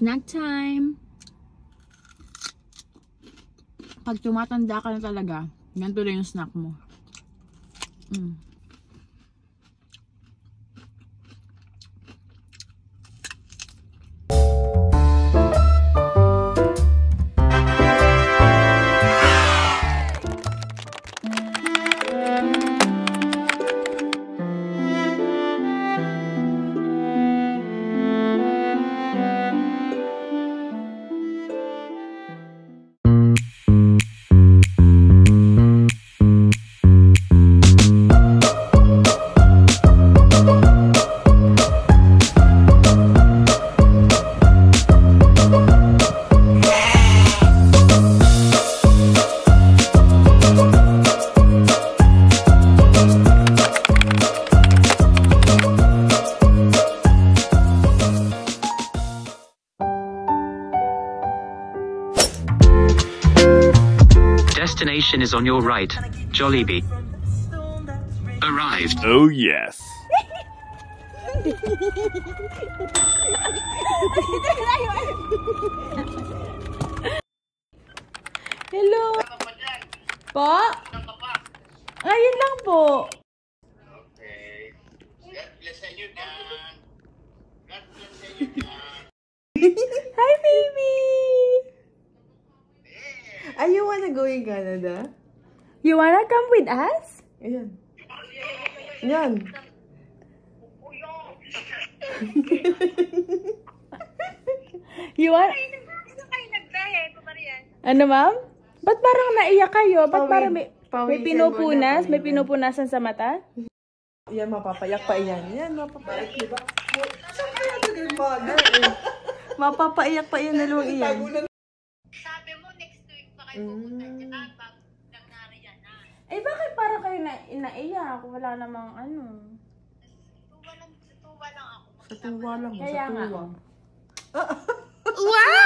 Snack time! Pag tumatanda ka na talaga, ganito na yung snack mo. Destination is on your right. Jollibee. Arrived. Oh yes. Hello. Po? Ayun lang po. Okay. God bless you, Dan. God bless you, Dan. Hi, baby. Are you wanna go in Canada? You wanna come with us? Ayan. Ayan. You want? Ano, ma'am? Ba't parang naiyak kayo? Ba't parang may pinupunas? May pinupunasan sa mata? Yan, mapapayak pa yan. Yan, mapapayak, diba? Saan kaya ito yung mother eh? Mapapaiyak pa yan, dalawang iyan. Sabi mo, next week pa kayo pupunta dyan. Pag nangyari yan, ha? Eh, bakit parang kayo naiyak? Wala namang ano. Sa tuwa lang ako. Sa tuwa lang, Kaya sa nga. tuwa. Wow!